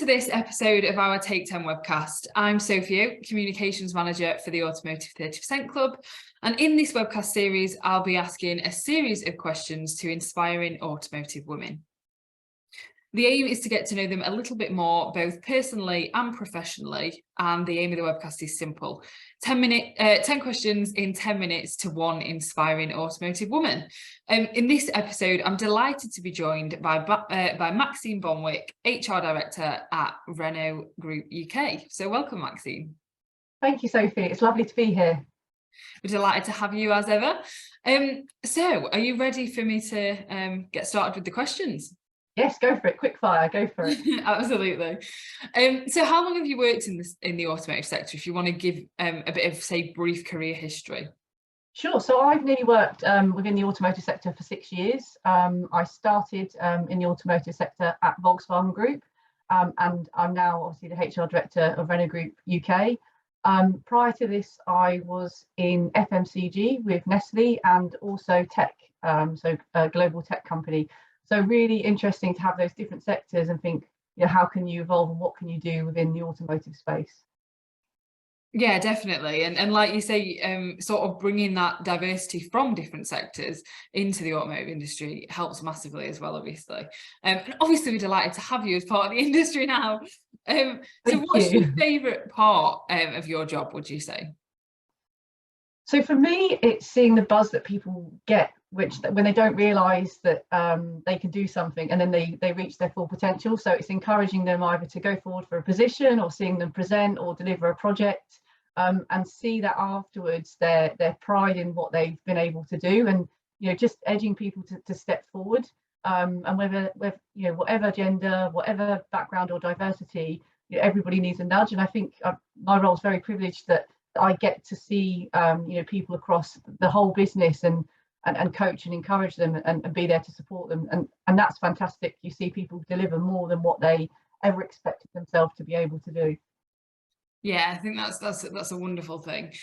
this episode of our Take 10 webcast. I'm Sophia, Communications Manager for the Automotive 30% Club, and in this webcast series I'll be asking a series of questions to inspiring automotive women. The aim is to get to know them a little bit more, both personally and professionally, and the aim of the webcast is simple. 10 questions in 10 minutes to one inspiring automotive woman. In this episode, I'm delighted to be joined by Maxine Bonwick, HR Director at Renault Group UK. So welcome, Maxine. Thank you, Sophie. It's lovely to be here. We're delighted to have you as ever. So are you ready for me to get started with the questions? Yes, go for it. Quick fire, go for it. Absolutely. So how long have you worked in the automotive sector, if you want to give a bit of, say, brief career history? Sure. So I've nearly worked within the automotive sector for 6 years. I started in the automotive sector at Volkswagen Group, and I'm now obviously the HR Director of Renault Group UK. Prior to this, I was in FMCG with Nestle and also tech, so a global tech company. So really interesting to have those different sectors and think, you know, how can you evolve and what can you do within the automotive space? Yeah, definitely. And like you say, sort of bringing that diversity from different sectors into the automotive industry helps massively as well, obviously. And obviously we're delighted to have you as part of the industry now. So what's your favourite part of your job, would you say? So for me, it's seeing the buzz that people get, which when they don't realise that they can do something and then they reach their full potential. So it's encouraging them either to go forward for a position or seeing them present or deliver a project, and see that afterwards their pride in what they've been able to do, and you know, just edging people to step forward, and whether you know, whatever gender, whatever background or diversity, you know, everybody needs a nudge. And I think my role is very privileged that I get to see you know, people across the whole business and coach and encourage them and be there to support them, and that's fantastic. You see people deliver more than what they ever expected themselves to be able to do. Yeah, I think that's a wonderful thing.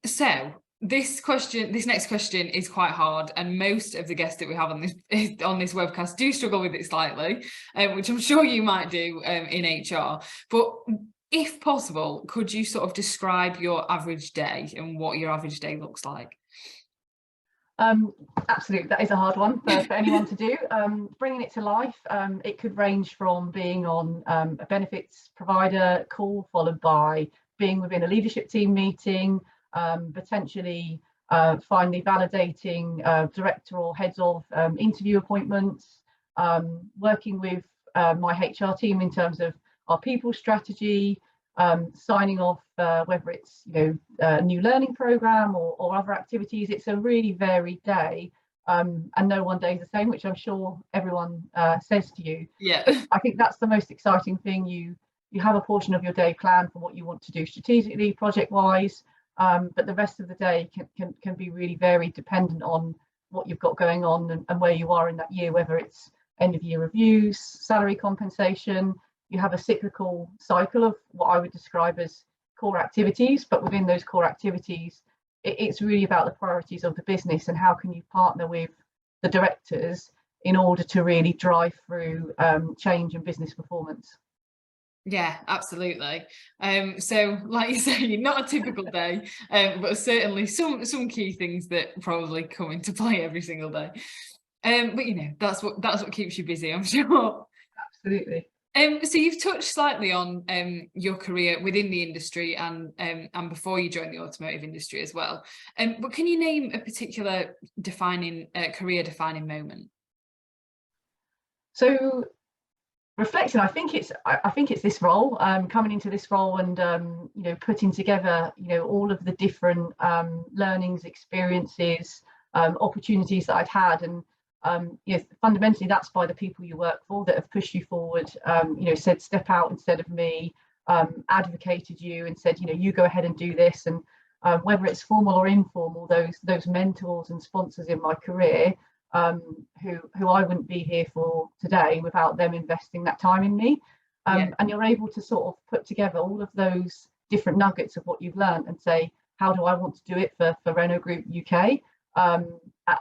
So this next question is quite hard, and most of the guests that we have on this webcast do struggle with it slightly, which I'm sure you might do in HR. But if possible, could you sort of describe your average day and what your average day looks like? Absolutely, that is a hard one for anyone to do. Bringing it to life, it could range from being on a benefits provider call, followed by being within a leadership team meeting, potentially finally validating director or heads of interview appointments, working with my HR team in terms of our people strategy, signing off whether it's, you know, a new learning program or other activities. It's a really varied day, and no one day is the same, which I'm sure everyone says to you. Yeah, I think that's the most exciting thing. You have a portion of your day planned for what you want to do strategically, project wise, but the rest of the day can be really varied dependent on what you've got going on and where you are in that year, whether it's end of year reviews, salary compensation. You have a cyclical cycle of what I would describe as core activities, but within those core activities, it's really about the priorities of the business and how can you partner with the directors in order to really drive through change and business performance. Yeah, absolutely. So like you say, not a typical day, but certainly some key things that probably come into play every single day. But you know, that's what keeps you busy, I'm sure. Absolutely. So you've touched slightly on your career within the industry and before you joined the automotive industry as well. But can you name a particular career defining moment? So reflecting, I think it's this role, coming into this role and you know, putting together, you know, all of the different learnings, experiences, opportunities that I'd had, and yes, fundamentally that's by the people you work for that have pushed you forward, you know, said step out instead of me, advocated you and said, you know, you go ahead and do this. And whether it's formal or informal, those mentors and sponsors in my career, who I wouldn't be here for today without them investing that time in me. And you're able to sort of put together all of those different nuggets of what you've learned and say, how do I want to do it for Renault Group UK?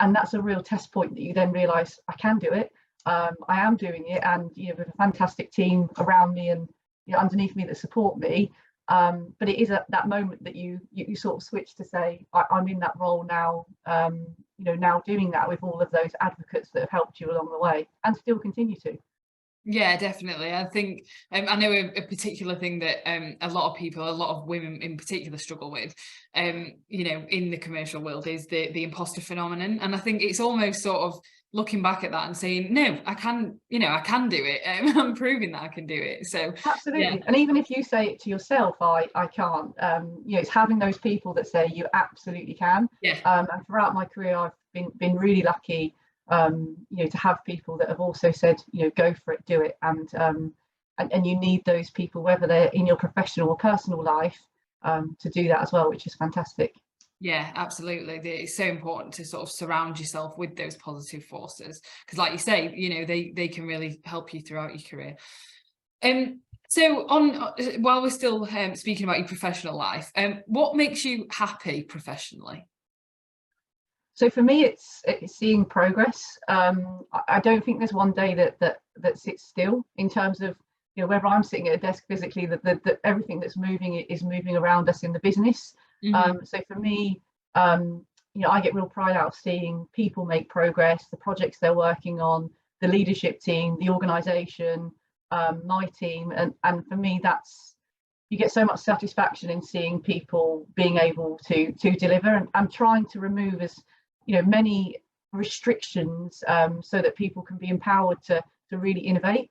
And that's a real test point that you then realise I can do it. I am doing it, and with a fantastic team around me and underneath me that support me. But it is at that moment that you sort of switch to say, I'm in that role now, now doing that with all of those advocates that have helped you along the way and still continue to. Yeah, definitely. I think I know a particular thing that a lot of women in particular struggle with, in the commercial world is the imposter phenomenon. And I think it's almost sort of looking back at that and saying, no, I can do it. I'm proving that I can do it. So absolutely. Yeah. And even if you say it to yourself, I can't, it's having those people that say you absolutely can. Yeah. And throughout my career, I've been really lucky, to have people that have also said, go for it, do it. And you need those people, whether they're in your professional or personal life, to do that as well, which is fantastic. Yeah, absolutely. It's so important to sort of surround yourself with those positive forces, because like you say, they can really help you throughout your career. So while we're still speaking about your professional life, what makes you happy professionally? So for me, it's seeing progress. I don't think there's one day that sits still in terms of whether I'm sitting at a desk physically, that everything that's moving is moving around us in the business. Mm-hmm. So for me, I get real pride out of seeing people make progress, the projects they're working on, the leadership team, the organisation, my team, and for me, you get so much satisfaction in seeing people being able to deliver, and trying to remove as many restrictions, so that people can be empowered to really innovate.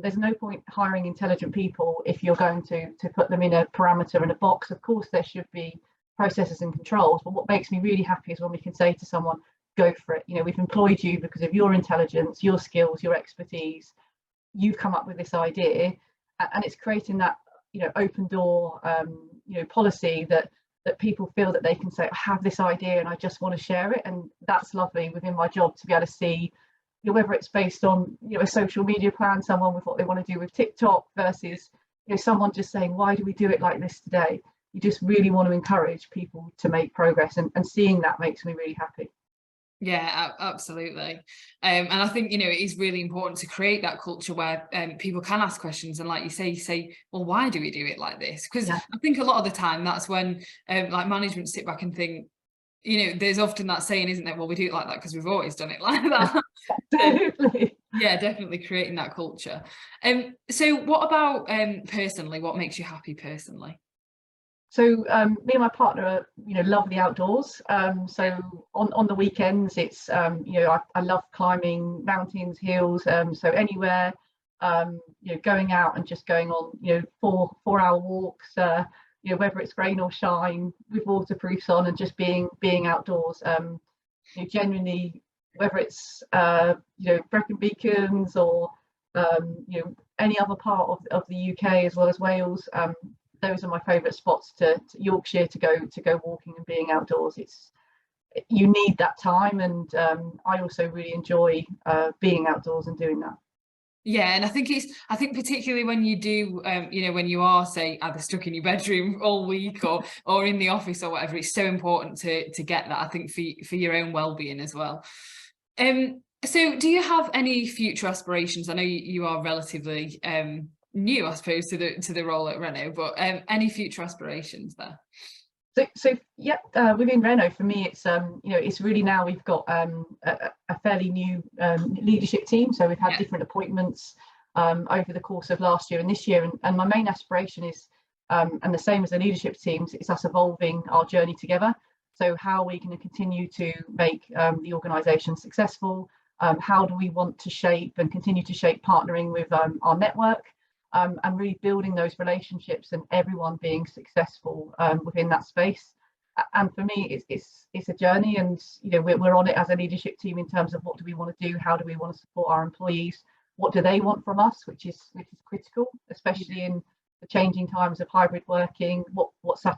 There's no point hiring intelligent people if you're going to put them in a parameter and a box. Of course, there should be processes and controls, but what makes me really happy is when we can say to someone, go for it. We've employed you because of your intelligence, your skills, your expertise. You've come up with this idea, and it's creating that open door policy that people feel that they can say, I have this idea and I just want to share it. And that's lovely within my job to be able to see, whether it's based on a social media plan, someone with what they want to do with TikTok versus someone just saying, why do we do it like this today? You just really want to encourage people to make progress, and seeing that makes me really happy. Yeah, absolutely. And I think, it is really important to create that culture where people can ask questions. And like you say, well, why do we do it like this? Because I think a lot of the time that's when like management sit back and think, there's often that saying, isn't there? Well, we do it like that because we've always done it like that. Absolutely. Yeah, definitely creating that culture. So what about personally, what makes you happy personally? So me and my partner, love the outdoors. So on the weekends, it's I love climbing mountains, hills. So anywhere, going out and just going on 4-hour walks. Whether it's rain or shine, with waterproofs on, and just being outdoors. Genuinely, whether it's Brecon Beacons or any other part of the UK as well as Wales. Those are my favourite spots to Yorkshire to go walking and being outdoors. You need that time, and I also really enjoy being outdoors and doing that. Yeah, and I think particularly when you do, when you are, say, either stuck in your bedroom all week or in the office or whatever, it's so important to get that, I think, for your own well-being as well. So do you have any future aspirations? I know you are relatively new, I suppose, to the role at Renault, but any future aspirations there? So yeah, within Renault, for me, it's it's really, now we've got a fairly new leadership team. So we've had different appointments over the course of last year and this year, and my main aspiration is, and the same as the leadership teams, it's us evolving our journey together. So how are we going to continue to make the organisation successful? How do we want to shape and continue to shape partnering with our network? And really building those relationships and everyone being successful within that space. And for me, it's a journey, and we're on it as a leadership team in terms of what do we want to do, how do we want to support our employees, what do they want from us, which is critical, especially in the changing times of hybrid working. What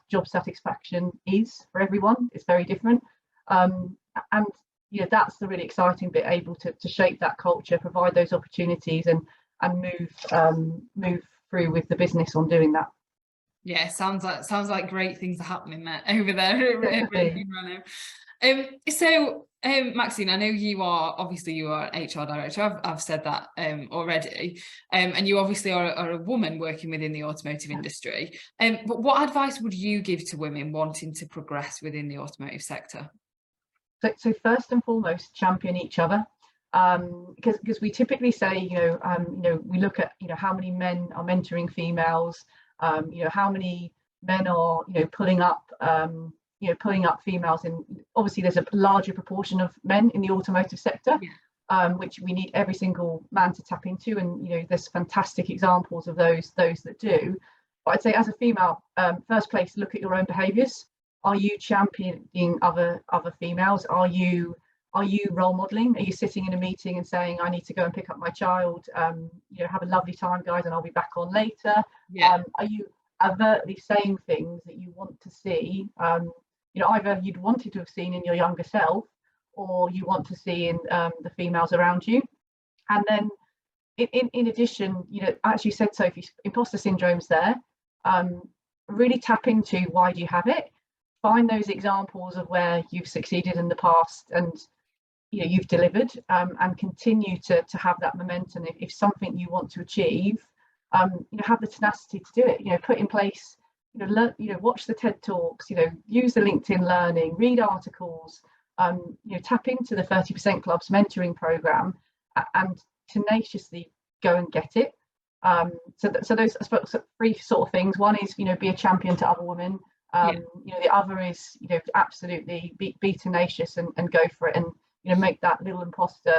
job satisfaction is for everyone is very different, and that's the really exciting bit, able to shape that culture, provide those opportunities, and move through with the business on doing that. Yeah, sounds like great things are happening there over there. Maxine, I know you are an HR director. I've said that already, and you obviously are a woman working within the automotive industry. But what advice would you give to women wanting to progress within the automotive sector? So first and foremost, champion each other, because we typically say, we look at, how many men are mentoring females, how many men are, pulling up females. And obviously there's a larger proportion of men in the automotive sector, which we need every single man to tap into. And, there's fantastic examples of those that do. But I'd say as a female, first place, look at your own behaviours. Are you championing other females? Are you role modeling? Are you sitting in a meeting and saying, I need to go and pick up my child, have a lovely time, guys, and I'll be back on later? Are you overtly saying things that you want to see, either you'd wanted to have seen in your younger self, or you want to see in the females around you? And then in addition, as you said, Sophie, imposter syndrome's there. Really tap into, why do you have it? Find those examples of where you've succeeded in the past and you've delivered, and continue to have that momentum. If something you want to achieve, have the tenacity to do it. Put in place, learn, watch the TED Talks, use the LinkedIn Learning, read articles, tap into the 30% Club's mentoring program, and tenaciously go and get it. So those, I suppose, three sort of things. One is, be a champion to other women. The other is, absolutely be tenacious and go for it, and make that little imposter,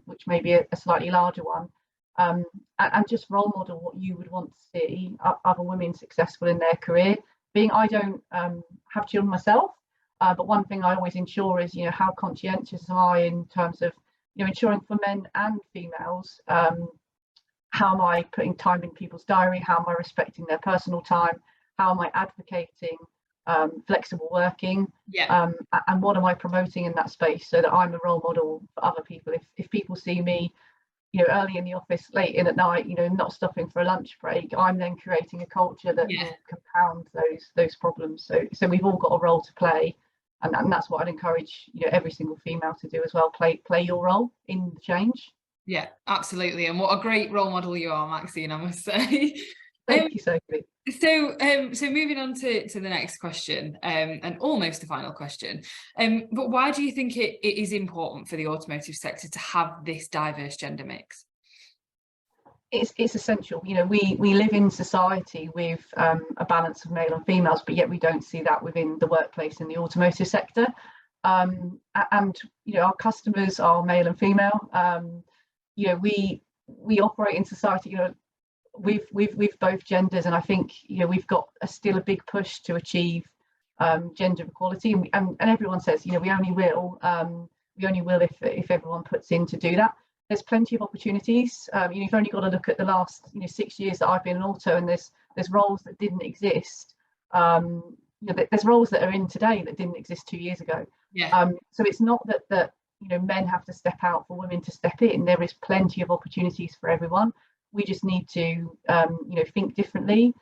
which may be a slightly larger one, and just role model what you would want to see other women successful in their career. I don't have children myself, but one thing I always ensure is, how conscientious am I in terms of, ensuring for men and females, how am I putting time in people's diary? How am I respecting their personal time? How am I advocating flexible working? And what am I promoting in that space, so that I'm a role model for other people? If people see me, early in the office, late in at night, not stopping for a lunch break, I'm then creating a culture that will compound those problems. So we've all got a role to play, and that's what I'd encourage every single female to do as well. Play your role in the change. Yeah, absolutely. And what a great role model you are, Maxine, I must say. Thank you, Sophie. So moving on to the next question, and almost the final question, but why do you think it is important for the automotive sector to have this diverse gender mix? It's essential. We live in society with a balance of male and females, but yet we don't see that within the workplace in the automotive sector. And our customers are male and female. We operate in society, with both genders, and I think we've got still a big push to achieve gender equality, and everyone says we only will if everyone puts in to do that. There's plenty of opportunities. You've only got to look at the last 6 years that I've been in auto, and there's roles that didn't exist. There's roles that are in today that didn't exist 2 years ago. So it's not that men have to step out for women to step in. There is plenty of opportunities for everyone. We just need to think differently,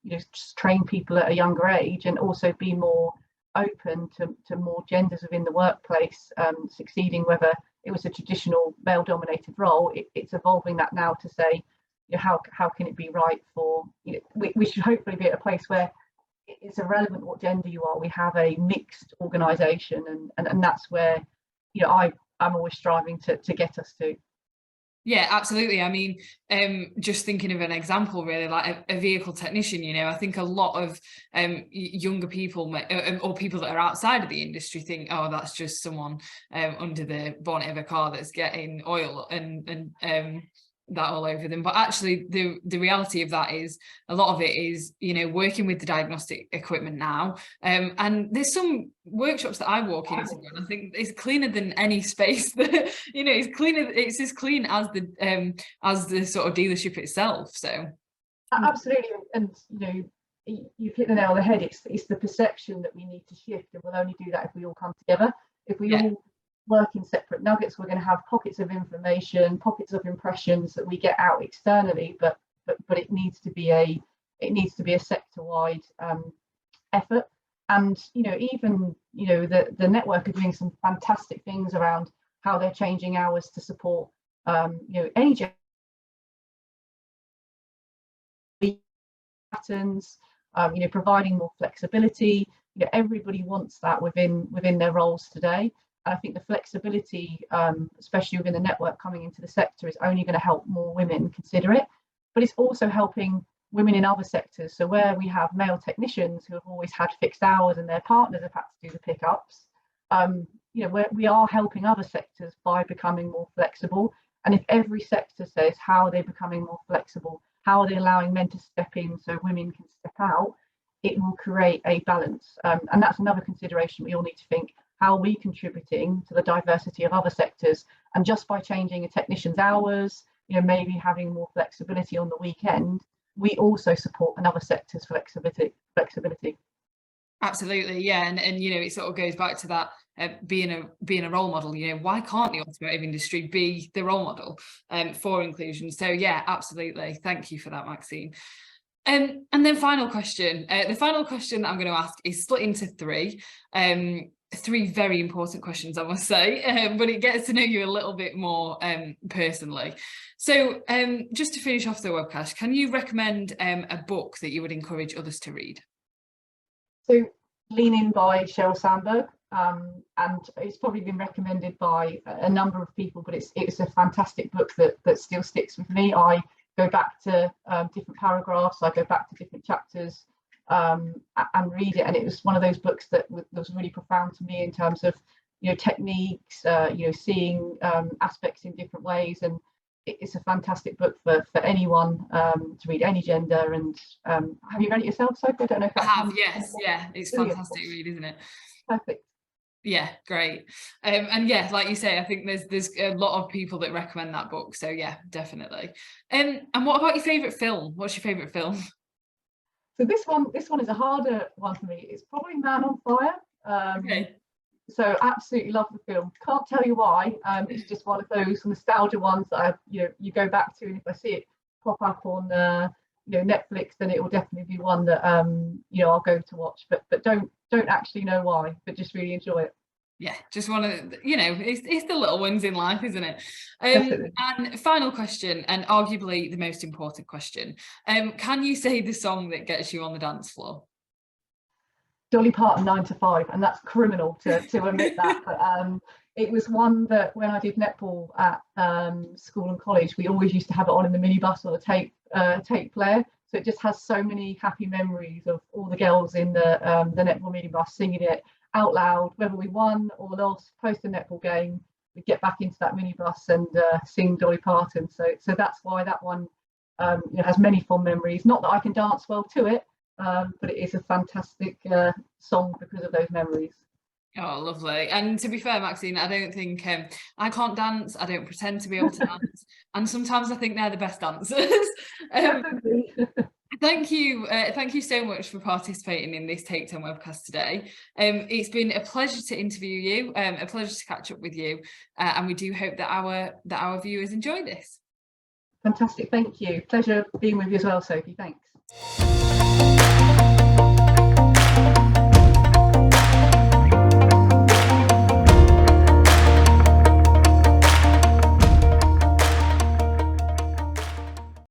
just train people at a younger age, and also be more open to more genders within the workplace succeeding. Whether it was a traditional male dominated role, it's evolving that now to say, how can it be right for, we should hopefully be at a place where it's irrelevant what gender you are. We have a mixed organisation, and that's where I'm always striving to get us to. Yeah, absolutely. I mean, just thinking of an example, really, like a vehicle technician, I think a lot of younger people or people that are outside of the industry think, oh, that's just someone under the bonnet of a car that's getting oil and that all over them. But actually, the reality of that is a lot of it is, working with the diagnostic equipment now. And there's some workshops that I walk into, and I think it's cleaner than any space that, it's cleaner. It's as clean as the sort of dealership itself. So absolutely, and you've hit the nail on the head. It's the perception that we need to shift, and we'll only do that if we all come together. If we all work in separate nuggets, we're going to have pockets of information, pockets of impressions that we get out externally, but it needs to be a sector-wide effort. And even the network are doing some fantastic things around how they're changing hours to support any patterns, providing more flexibility. Everybody wants that within their roles today. And I think the flexibility, especially within the network coming into the sector, is only going to help more women consider it. But it's also helping women in other sectors. So where we have male technicians who have always had fixed hours and their partners have had to do the pickups, we are helping other sectors by becoming more flexible. And if every sector says how are they becoming more flexible, how are they allowing men to step in so women can step out, it will create a balance. And that's another consideration we all need to think. How are we contributing to the diversity of other sectors? And just by changing a technician's hours, maybe having more flexibility on the weekend, we also support another sector's flexibility. Absolutely, yeah, and it sort of goes back to that being a role model. Why can't the automotive industry be the role model for inclusion? So yeah, absolutely. Thank you for that, Maxine. And then final question. The final question that I'm going to ask is split into three. Three very important questions, I must say, but it gets to know you a little bit more personally. So just to finish off the webcast, can you recommend a book that you would encourage others to read? So Lean In by Sheryl Sandberg, and it's probably been recommended by a number of people, but it's a fantastic book that still sticks with me. I go back to different paragraphs, I go back to different chapters and read it, and it was one of those books that was really profound to me in terms of techniques, seeing aspects in different ways. And it's a fantastic book for anyone to read, any gender. And have you read it yourself, Sophie? I don't know if I have, yes, yeah, it's fantastic read, isn't it? Perfect. Yeah, great. And yeah, like you say, I think there's a lot of people that recommend that book, so yeah, definitely. And what about your favorite film? What's your favorite film? So this one is a harder one for me. It's probably Man on Fire. Okay. So absolutely love the film. Can't tell you why. It's just one of those nostalgia ones that you go back to, and if I see it pop up on Netflix, then it will definitely be one that I'll go to watch. But don't actually know why, but just really enjoy it. Yeah, just want to, it's the little ones in life, isn't it? And final question, and arguably the most important question. Can you say the song that gets you on the dance floor? Dolly Parton, 9 to 5, and that's criminal to admit that. But it was one that when I did netball at school and college, we always used to have it on in the minibus or the tape player. So it just has so many happy memories of all the girls in the netball minibus singing it out loud, whether we won or lost. Post a netball game, we'd get back into that minibus and sing Dolly Parton. So that's why that one has many fond memories. Not that I can dance well to it, but it is a fantastic song because of those memories. Oh, lovely. And to be fair, Maxine, I don't think I can't dance. I don't pretend to be able to dance, and sometimes I think they're the best dancers. Thank you so much for participating in this Take 10 webcast today. It's been a pleasure to interview you, a pleasure to catch up with you, and we do hope that our viewers enjoy this. Fantastic, thank you. Pleasure being with you as well, Sophie. Thanks.